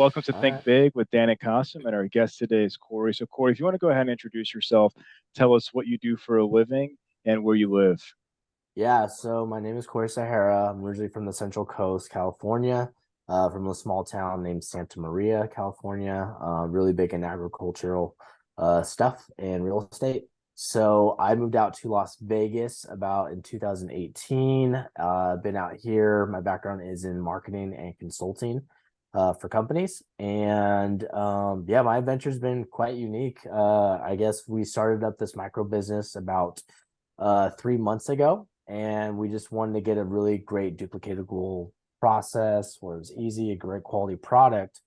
Welcome to All Think right. Big with Dan and Qasim, and our guest today is Cory. So, Cory, if you want to go ahead and introduce yourself, tell us what you do for a living and where you live. Yeah, so my name is Cory Sejera. I'm originally from the Central Coast, California, from a small town named Santa Maria, California. Really big in agricultural stuff and real estate. So I moved out to Las Vegas about in 2018. Been out here. My background is in marketing and consulting for companies. And yeah, my adventure's been quite unique. I guess we started up this micro business about 3 months ago, and we just wanted to get a really great duplicatable process where it was easy, a great quality product.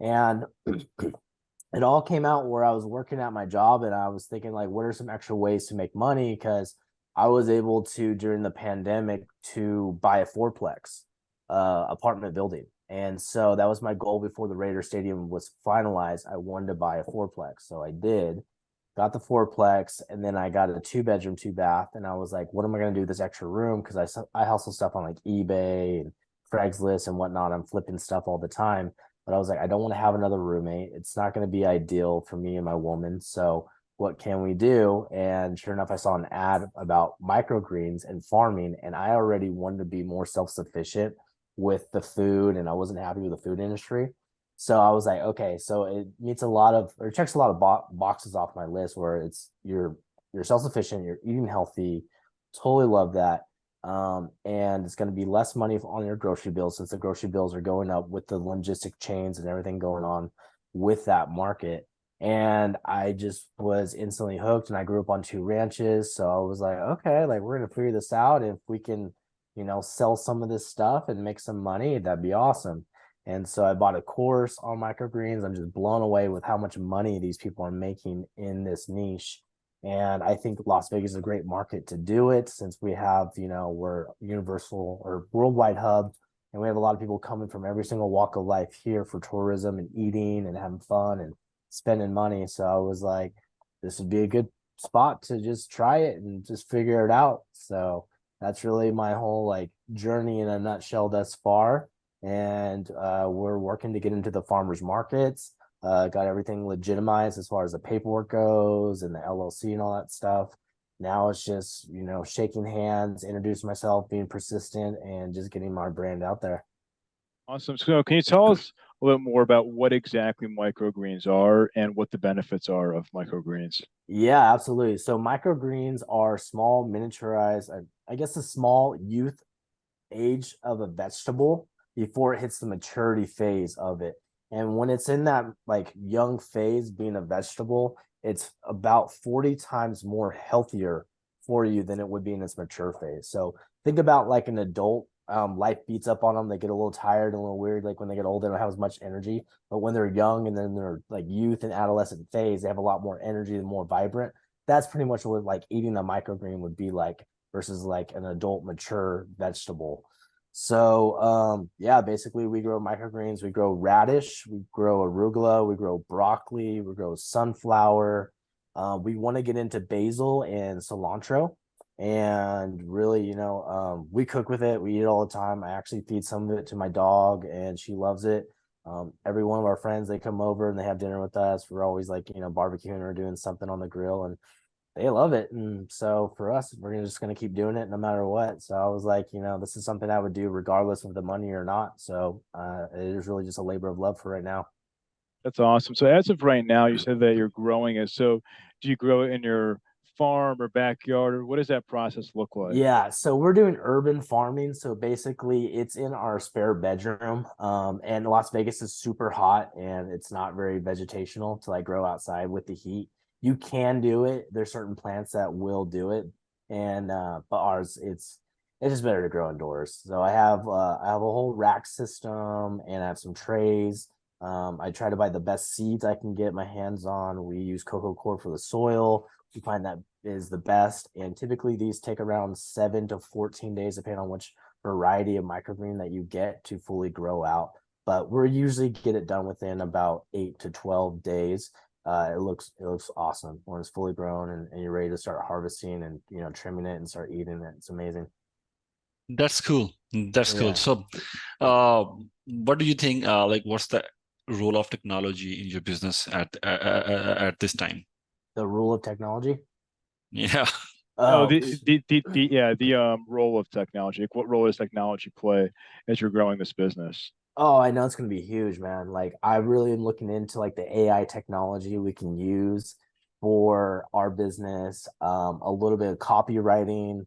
And it all came out where I was working at my job and I was thinking, like, what are some extra ways to make money? Because I was able to, during the pandemic, to buy a fourplex apartment building. And so that was my goal before the Raider Stadium was finalized. I wanted to buy a fourplex. So I did, got the fourplex, and then I got a 2 bedroom, 2 bath. And I was like, what am I going to do with this extra room? Because I hustle stuff on like eBay and Craigslist and whatnot. I'm flipping stuff all the time. But I was like, I don't want to have another roommate. It's not going to be ideal for me and my woman. So what can we do? And sure enough, I saw an ad about microgreens and farming, and I already wanted to be more self-sufficient with the food, and I wasn't happy with the food industry. So I was like, okay, so it meets a lot of, or checks a lot of boxes off my list where it's you're self-sufficient, you're eating healthy, totally love that. And it's going to be less money on your grocery bills since the grocery bills are going up with the logistic chains and everything going on with that market. And I just was instantly hooked. And I grew up on 2 ranches. So I was like, okay, like we're going to figure this out. And if we can, sell some of this stuff and make some money, that'd be awesome. And so I bought a course on microgreens. I'm just blown away with how much money these people are making in this niche. And I think Las Vegas is a great market to do it since we have, we're universal or worldwide hub. And we have a lot of people coming from every single walk of life here for tourism and eating and having fun and spending money. So I was like, this would be a good spot to just try it and just figure it out. So that's really my whole like journey in a nutshell thus far. And we're working to get into the farmers markets. Got everything legitimized as far as the paperwork goes and the LLC and all that stuff. Now it's just, shaking hands, introduce myself, being persistent, and just getting my brand out there. Awesome. So, can you tell us a little more about what exactly microgreens are and what the benefits are of microgreens? Yeah, absolutely. So microgreens are small, miniaturized, I guess a small youth age of a vegetable before it hits the maturity phase of it. And when it's in that like young phase being a vegetable, it's about 40 times more healthier for you than it would be in its mature phase. So think about like an adult, life beats up on them. They get a little tired and a little weird. Like when they get older, they don't have as much energy. But when they're young and then they're like youth and adolescent phase, they have a lot more energy and more vibrant. That's pretty much what like eating a microgreen would be like versus like an adult mature vegetable. So yeah, basically we grow microgreens, we grow radish, we grow arugula, we grow broccoli, we grow sunflower. We want to get into basil and cilantro. And really, we cook with it. We eat it all the time. I actually feed some of it to my dog and she loves it. Every one of our friends, they come over and they have dinner with us. We're always like, barbecuing or doing something on the grill. And they love it. And so for us, we're just going to keep doing it no matter what. So I was like, this is something I would do regardless of the money or not. So it is really just a labor of love for right now. That's awesome. So, as of right now, you said that you're growing it. So, do you grow it in your farm or backyard, or what does that process look like? Yeah, so we're doing urban farming. So basically, it's in our spare bedroom. And Las Vegas is super hot and it's not very vegetational to like grow outside with the heat. You can do it. There's certain plants that will do it, and but ours, it's just better to grow indoors. So I have a whole rack system and I have some trays. I try to buy the best seeds I can get my hands on. We use cocoa coir for the soil. We find that is the best. And typically these take around 7 to 14 days, depending on which variety of microgreen that you get to fully grow out. But we're usually get it done within about 8 to 12 days. It looks awesome when it's fully grown and you're ready to start harvesting and trimming it and start eating it. It's amazing. That's cool. That's cool. Yeah. So, what do you think? Like, what's the role of technology in your business at this time? The rule of technology. Yeah. Oh, Oh, the role of technology. Like, what role does technology play as you're growing this business? oh, I know it's gonna be huge, man. Like I really am looking into like the AI technology we can use for our business. A little bit of copywriting,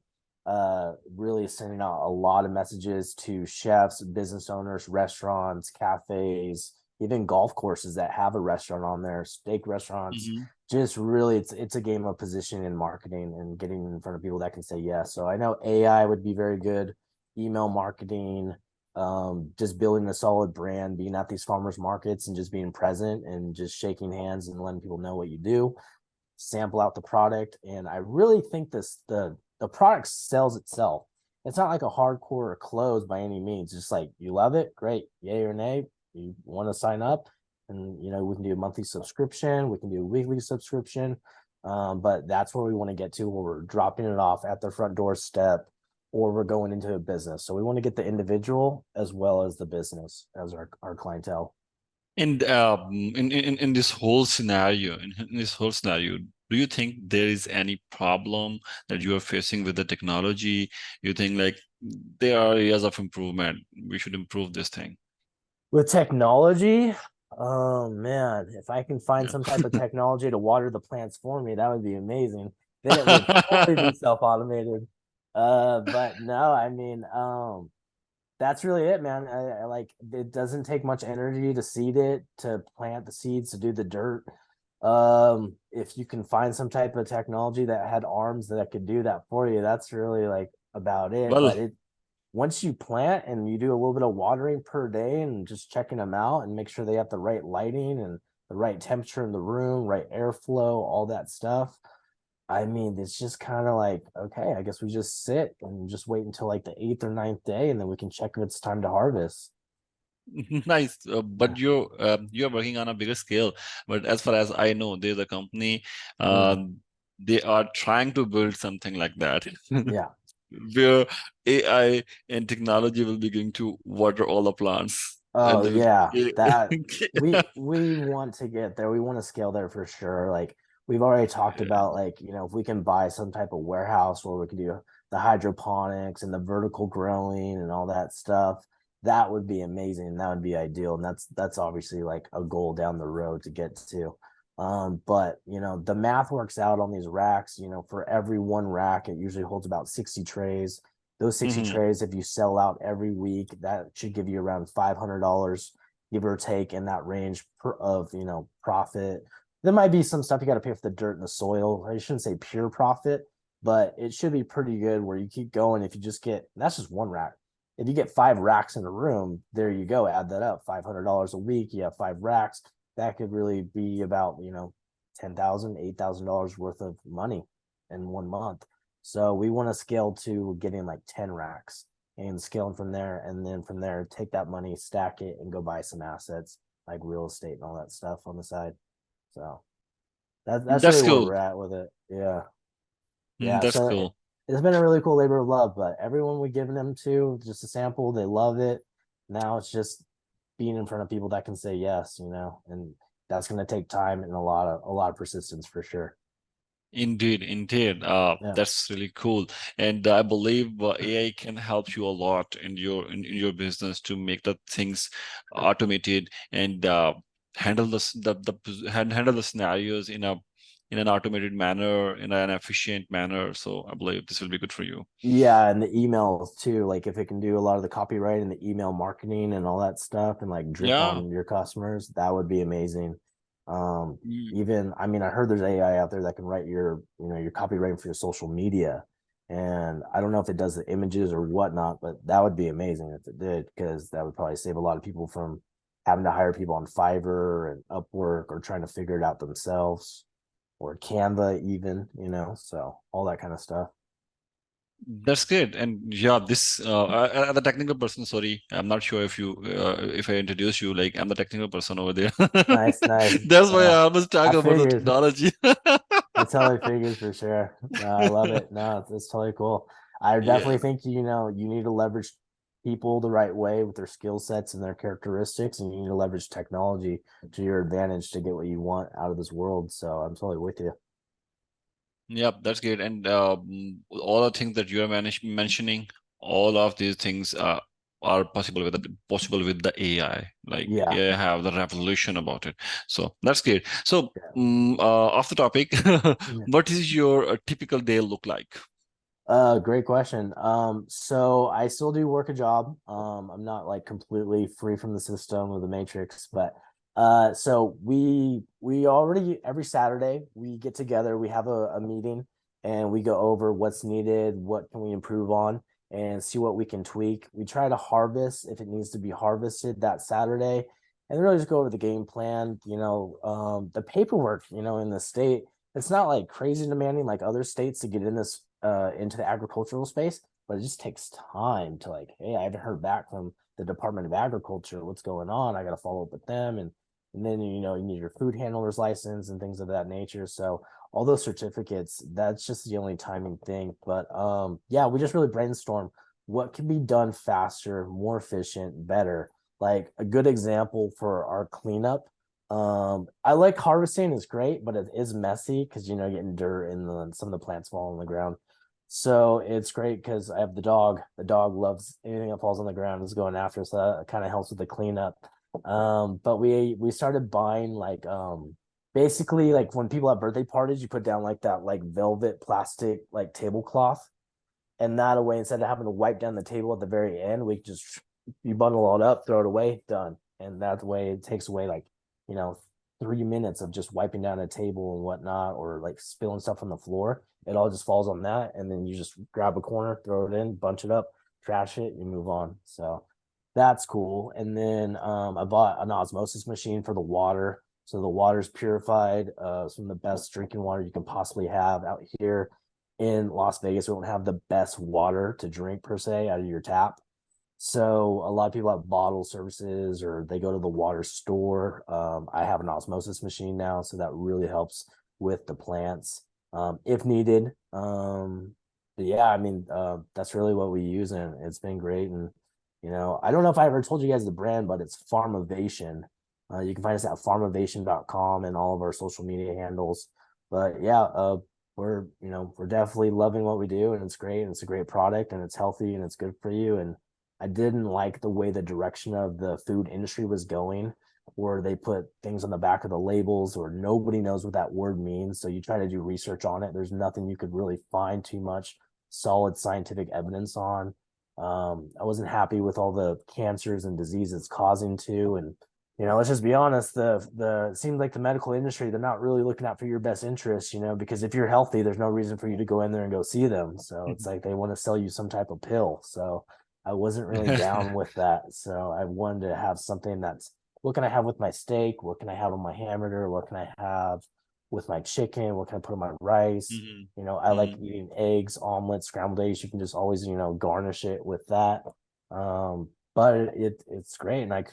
really sending out a lot of messages to chefs, business owners, restaurants, cafes, even golf courses that have a restaurant on there, steak restaurants. Hmm. Just really, it's a game of positioning and marketing and getting in front of people that can say yes. So I know AI would be very good. Email marketing, just building a solid brand, being at these farmers markets and just being present and just shaking hands and letting people know what you do, sample out the product. And I really think the product sells itself. It's not like a hardcore close by any means. Just like you love it, great, yay or nay. You want to sign up, and we can do a monthly subscription, we can do a weekly subscription. But that's where we want to get to, where we're dropping it off at the front doorstep, or we're going into a business. So we want to get the individual as well as the business as our clientele. And in this whole scenario, in this whole scenario, do you think there is any problem that you are facing with the technology? You think like there are areas of improvement. We should improve this thing. With technology, oh man, if I can find Yeah. some type of technology to water the plants for me, that would be amazing. Then it would totally be self-automated. But no, I mean, that's really it, man. I like it doesn't take much energy to seed it, to plant the seeds, to do the dirt. If you can find some type of technology that had arms that could do that for you, that's really like about it. Well, But it once you plant and you do a little bit of watering per day and just checking them out and make sure they have the right lighting and the right temperature in the room, right airflow, all that stuff. I mean, it's just kind of like, okay, I guess we just sit and just wait until like the eighth or ninth day, and then we can check if it's time to harvest. nice. Yeah. But you're working on a bigger scale. But as far as I know, there's a company, Mm, they are trying to build something like that, yeah. where AI and technology will be going to water all the plants, and Oh they yeah, that will. we want to get there. We want to scale there for sure. Like we've already talked about, like, if we can buy some type of warehouse where we can do the hydroponics and the vertical growing and all that stuff, that would be amazing. That would be ideal. And that's obviously like a goal down the road to get to. But the math works out on these racks. For every one rack, it usually holds about 60 trays. Those 60 Mhm. trays, if you sell out every week, that should give you around $500, give or take, in that range of profit. There might be some stuff you got to pay for the dirt and the soil. I shouldn't say pure profit, but it should be pretty good where you keep going. If you just get, that's just one rack. If you get 5 racks in a room, there you go. Add that up, $500 a week. You have 5 racks. That could really be about 10,000, $8,000 worth of money in 1 month. So we want to scale to getting like 10 racks and scaling from there. And then from there, take that money, stack it, and go buy some assets like real estate and all that stuff on the side. So that's That's really where cool. we're at with it. Yeah. Yeah. That's So cool. it's been a really cool labor of love, but everyone we've given them to, just a sample, they love it. Now it's just being in front of people that can say yes, and that's going to take time and a lot of persistence for sure. Indeed, indeed. Yeah. That's really cool. And I believe AI can help you a lot in in your business to make the things automated and handle handle the scenarios in an automated manner, in an efficient manner. So I believe this will be good for you. Yeah, and the emails too. Like if it can do a lot of the copyright and the email marketing and all that stuff and like drip Yeah. on your customers, that would be amazing. Mm. Even I mean, I heard there's AI out there that can write your copywriting for your social media. And I don't know if it does the images or whatnot, but that would be amazing if it did, because that would probably save a lot of people from having to hire people on Fiverr and Upwork or trying to figure it out themselves, or Canva even, so all that kind of stuff. That's great. And yeah, this the technical person, sorry, I'm not sure if you if I introduce you, like I'm the technical person over there. Nice, nice. That's why I always talk I about the figured. technology. I totally figured for sure. No, I love it. No, it's totally cool. I definitely Yeah. think you need to leverage. people the right way with their skill sets and their characteristics, and you need to leverage technology to your advantage to get what you want out of this world. So I'm totally with you. Yep, that's great. And all the things that you are mentioning, all of these things are possible with the AI. Like Yeah. AI have the revolution about it. So that's great. So off the topic, Yeah. what is your typical day look like? Great question. So I still do work a job. I'm not like completely free from the system or the matrix, but so we already every Saturday we get together, we have a meeting and we go over what's needed, what can we improve on, and see what we can tweak. We try to harvest if it needs to be harvested that Saturday, and really just go over the game plan, the paperwork, in the state. It's not like crazy demanding like other states to get in this into the agricultural space, but it just takes time to like, hey, I haven't heard back from the Department of Agriculture. What's going on? I got to follow up with them, and then you need your food handler's license and things of that nature. So all those certificates, that's just the only timing thing. But yeah, we just really brainstorm what can be done faster, more efficient, better. Like a good example for our cleanup, I like harvesting is great, but it is messy because getting dirt and some of the plants fall on the ground. So it's great because I have the dog. The dog loves anything that falls on the ground is going after, so that kind of helps with the cleanup. But we started buying like basically like when people have birthday parties, you put down like that like velvet plastic like tablecloth, and that way instead of having to wipe down the table at the very end, we just you bundle it up, throw it away, done. And that way it takes away like you know 3 minutes of just wiping down a table and whatnot, or like spilling stuff on the floor. It all just falls on that, and then you just grab a corner, throw it in, bunch it up, trash it, you move on. So that's cool. And then I bought an osmosis machine for the water, so the water's purified. Some of the best drinking water you can possibly have out here in Las Vegas. We don't have the best water to drink per se out of your tap. So a lot of people have bottle services or they go to the water store. I have an osmosis machine now, so that really helps with the plants if needed. But yeah, I mean, that's really what we use, and it's been great. And I don't know if I ever told you guys the brand, but it's Farmivation. You can find us at farmivation.com and all of our social media handles. But yeah, we're definitely loving what we do, and it's great, and it's a great product, and it's healthy, and it's good for you. And I didn't like the way the direction of the food industry was going, where they put things on the back of the labels or nobody knows what that word means. So you try to do research on it. There's nothing you could really find too much solid scientific evidence on. I wasn't happy with all the cancers and diseases causing to, and let's just be honest, it seems like the medical industry, they're not really looking out for your best interests, because if you're healthy, there's no reason for you to go in there and go see them. So it's like they want to sell you some type of pill. So I wasn't really down with that. So I wanted to have something that's what can I have with my steak? What can I have on my hamburger? What can I have with my chicken? What can I put on my rice? I like eating eggs, omelets, scrambled eggs. You can just always, garnish it with that. But it's great, and I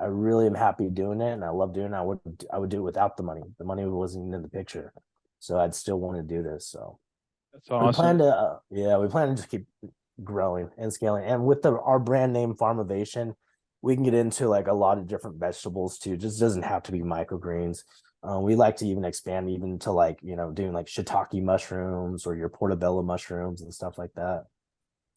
really am happy doing it, and I love doing it. I would do it without the money. The money wasn't in the picture, so I'd still want to do this. So That's awesome. we plan to just keep growing and scaling. And with our brand name Farmivation, we can get into like a lot of different vegetables too. It just doesn't have to be microgreens. We like to even expand even to like doing like shiitake mushrooms or your portobello mushrooms and stuff like that.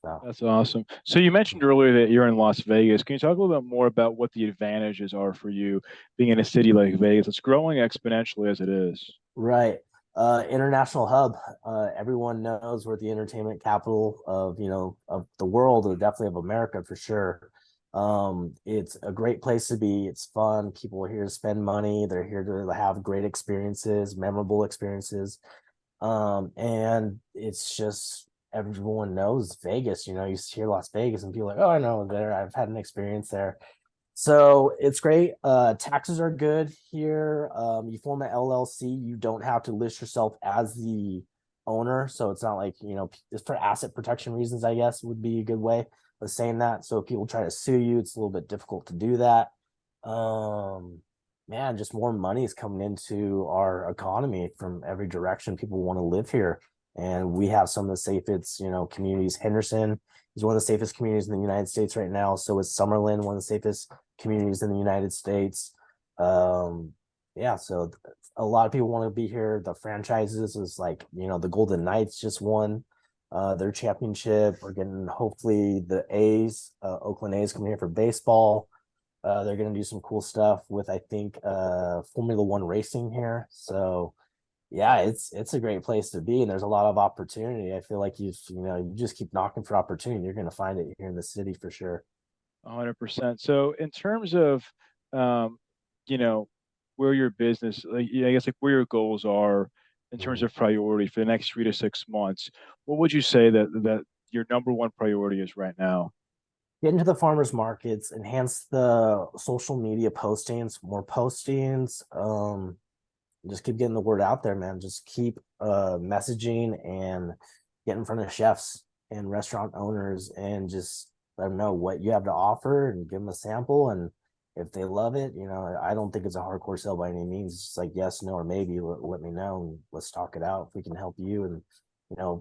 So That's awesome. So you mentioned earlier that you're in Las Vegas. Can you talk a little bit more about what the advantages are for you being in a city like Vegas? It's growing exponentially as it is. right. International hub. Everyone knows we're the entertainment capital of the world, or definitely of America for sure. It's a great place to be. It's fun. People are here to spend money. They're here to have great experiences, memorable experiences. And it's just everyone knows Vegas. You hear Las Vegas and people are like, oh, I know there. I've had an experience there. So it's great. Taxes are good here. You form an LLC, you don't have to list yourself as the owner. So it's not like, it's for asset protection reasons, I guess would be a good way of saying that. So if people try to sue you, it's a little bit difficult to do that. Man, just more money is coming into our economy from every direction. People want to live here. And we have some of the safest, communities. Henderson, is one of the safest communities in the United States right now. So is Summerlin, one of the safest communities in the United States. Yeah, so a lot of people want to be here. The franchises is like, the Golden Knights just won their championship. We're getting hopefully the A's, Oakland A's coming here for baseball. They're going to do some cool stuff with, I think, Formula One racing here. So yeah, it's a great place to be, and there's a lot of opportunity. I feel like you just keep knocking for opportunity. You're going to find it here in the city for sure. 100%. So in terms of, um, you know, where your business, like, I guess like where your goals are in terms Mhm. of priority for the next 3 to 6 months, what would you say that your number one priority is right now? Get into the farmers markets, enhance the social media postings, more postings. Just keep getting the word out there, man. Just keep messaging and get in front of chefs and restaurant owners and just let them know what you have to offer and give them a sample. And if they love it, I don't think it's a hardcore sell by any means. It's just like yes, no, or maybe. Let me know and let's talk it out if we can help you. And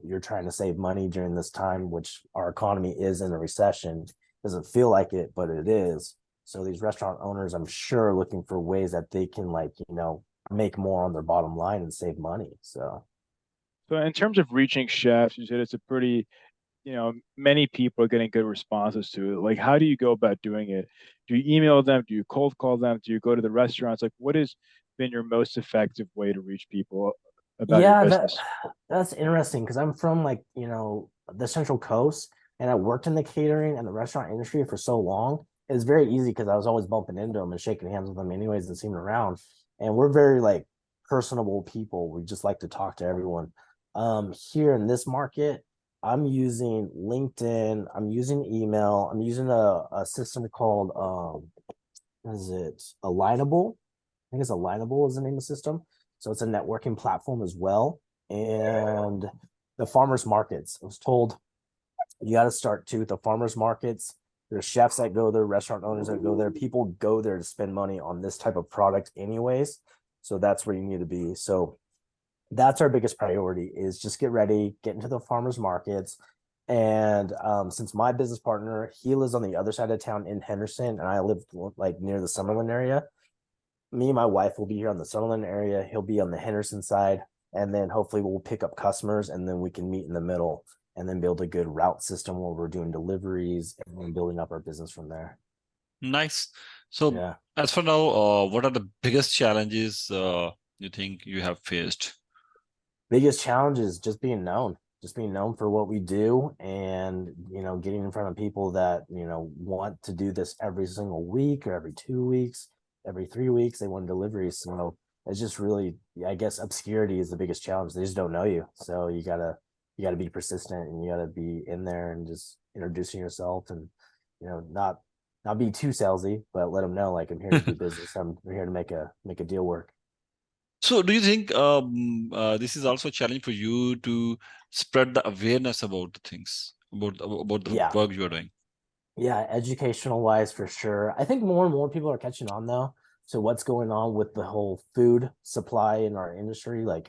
you're trying to save money during this time, which our economy is in a recession. Doesn't feel like it, but it is. So these restaurant owners, I'm sure, are looking for ways that they can make more on their bottom line and save money. So So in terms of reaching chefs, you said it's a pretty, many people are getting good responses to it. Like, how do you go about doing it? Do you email them? Do you cold call them? Do you go to the restaurants? Like, what has been your most effective way to reach people about your yeah, business? that's interesting because I'm from the Central Coast and I worked in the catering and the restaurant industry for so long. It's very easy because I was always bumping into them and shaking hands with them anyways and seeing them around. And we're very personable people. We just like to talk to everyone. Here in this market, I'm using LinkedIn, I'm using email, I'm using a system called what is it? Alignable. I think it's Alignable is the name of the system. So it's a networking platform as well. And the farmers markets. I was told you got to start too with the farmers markets. There's chefs that go there, restaurant owners that go there. People go there to spend money on this type of product anyways. So that's where you need to be. So that's our biggest priority is just get ready, get into the farmers markets. And since my business partner, he lives on the other side of town in Henderson, and I live near the Summerlin area. Me and my wife will be here on the Sutherland area. He'll be on the Henderson side. And then hopefully we'll pick up customers and then we can meet in the middle and then build a good route system where we're doing deliveries and then building up our business from there. Nice. So Yeah. as for now, what are the biggest challenges you think you have faced? Biggest challenge is just being known for what we do and, getting in front of people that, want to do this every single week or every 2 weeks, every 3 weeks, they want deliveries. So it's just really, I guess, obscurity is the biggest challenge. They just don't know you. So you gotta be persistent and you gotta be in there and just introducing yourself and, not be too salesy, but let them know like I'm here to do business. I'm here to make a deal work. So do you think this is also a challenge for you to spread the awareness about the things, about the Yeah. work you're doing? Yeah, educational wise for sure. I think more and more people are catching on though to what's going on with the whole food supply in our industry. More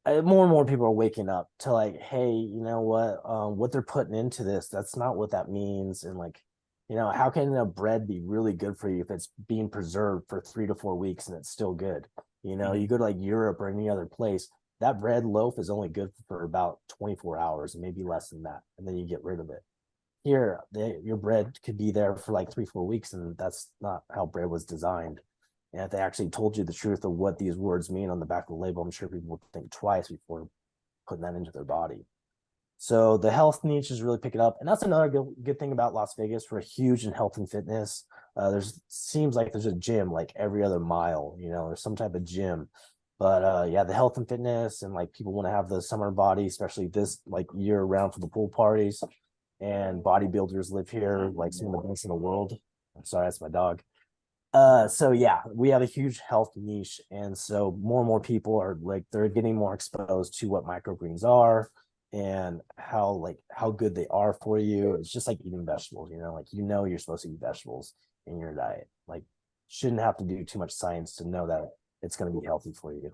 and more people are waking up to hey, you know what they're putting into this, that's not what that means. And how can a bread be really good for you if it's being preserved for 3 to 4 weeks and it's still good? Mhm. You go to Europe or any other place, that bread loaf is only good for about 24 hours, maybe less than that, and then you get rid of it. Here your bread could be there for 3 4 weeks, and that's not how bread was designed. And if they actually told you the truth of what these words mean on the back of the label, I'm sure people would think twice before putting that into their body. So the health niche is really picking up, and that's another good thing about Las Vegas. We're huge in health and fitness. There's seems like there's a gym every other mile. There's some type of gym. But yeah, the health and fitness and people want to have the summer body, especially this year round for the pool parties. And bodybuilders live here, some of the best in the world. I'm sorry, that's my dog. So yeah, we have a huge health niche, and so more and more people are they're getting more exposed to what microgreens are and how good they are for you. It's just like eating vegetables, you're supposed to eat vegetables in your diet. Shouldn't have to do too much science to know that it's going to be healthy for you.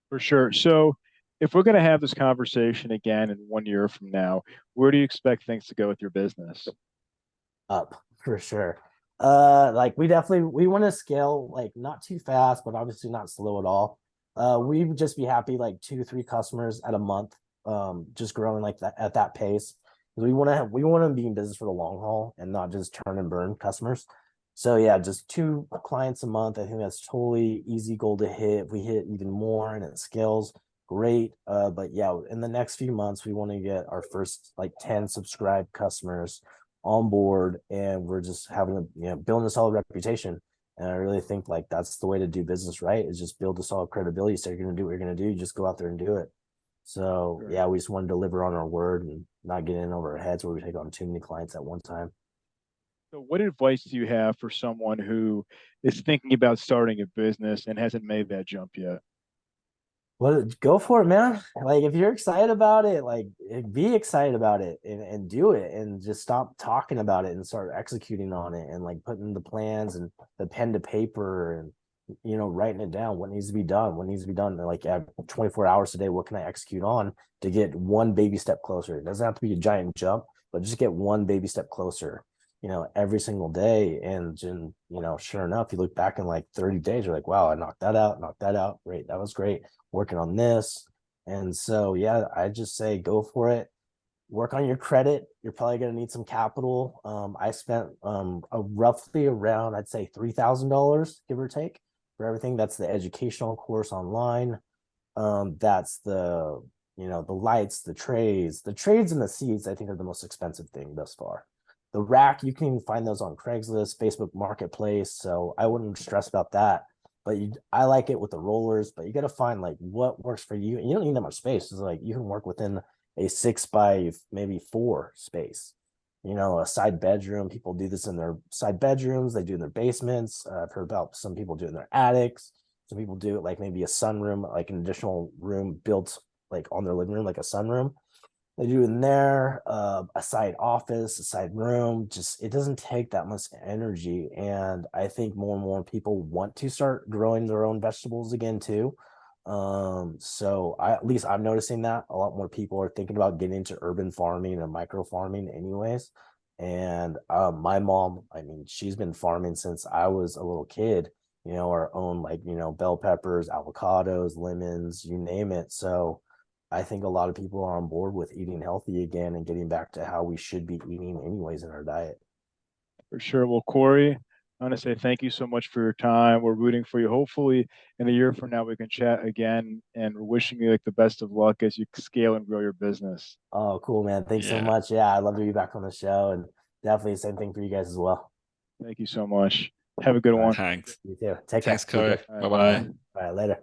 For sure. So if we're going to have this conversation again in 1 year from now, where do you expect things to go with your business? Up for sure. Like we want to scale, like not too fast, but obviously not slow at all. We would just be happy like 2 to 3 customers at a month, just growing like that at that pace. We want to be in business for the long haul and not just turn and burn customers. So yeah, just 2 clients a month. I think that's totally easy goal to hit. If we hit even more and it scales, great. But yeah, in the next few months, we want to get our first like 10 subscribed customers on board, and we're just having building a solid reputation. And I really think like that's the way to do business, right? Is just build a solid credibility. So you're gonna do what you're gonna do, you just go out there and do it. So Sure. yeah, we just want to deliver on our word and not get in over our heads where we take on too many clients at one time. So what advice do you have for someone who is thinking about starting a business and hasn't made that jump yet? Well, go for it, man. Like if you're excited about it, like be excited about it and do it and just stop talking about it and start executing on it and like putting the plans and the pen to paper and writing it down, what needs to be done, what needs to be done. And like, I have 24 hours a day, what can I execute on to get one baby step closer? It doesn't have to be a giant jump, but just get one baby step closer, every single day. And sure enough, you look back in like 30 days, you're like, wow, I knocked that out. Great. That was great. Working on this. And so, yeah, I just say go for it. Work on your credit. You're probably going to need some capital. I spent roughly around, I'd say $3,000, give or take, for everything. That's the educational course online. That's the lights, the trays and the seeds, I think, are the most expensive thing thus far. The rack, you can find those on Craigslist, Facebook Marketplace. So I wouldn't stress about that. But I like it with the rollers, but you got to find like what works for you. And you don't need that much space. It's like you can work within a 6 by maybe 4 space. A side bedroom. People do this in their side bedrooms. They do in their basements. I've heard about some people do it in their attics. Some people do it like maybe a sunroom, like an additional room built like on their living room, like a sunroom. They do in there, a side office, a side room. Just it doesn't take that much energy, and I think more and more people want to start growing their own vegetables again too. So at least I'm noticing that a lot more people are thinking about getting into urban farming and micro farming, anyways. And my mom, I mean, she's been farming since I was a little kid. Our own like bell peppers, avocados, lemons, you name it. So I think a lot of people are on board with eating healthy again and getting back to how we should be eating anyways in our diet. For sure. Well, Cory, I want to say thank you so much for your time. We're rooting for you. Hopefully, in a year from now, we can chat again, and we're wishing you like the best of luck as you scale and grow your business. Oh, cool, man. Thanks so Yeah. much. Yeah, I'd love to be back on the show, and definitely the same thing for you guys as well. Thank you so much. Have a good All right. one. Thanks. You too. Take care. Thanks, Be Cory. good. All right, Bye bye. bye. All right, later.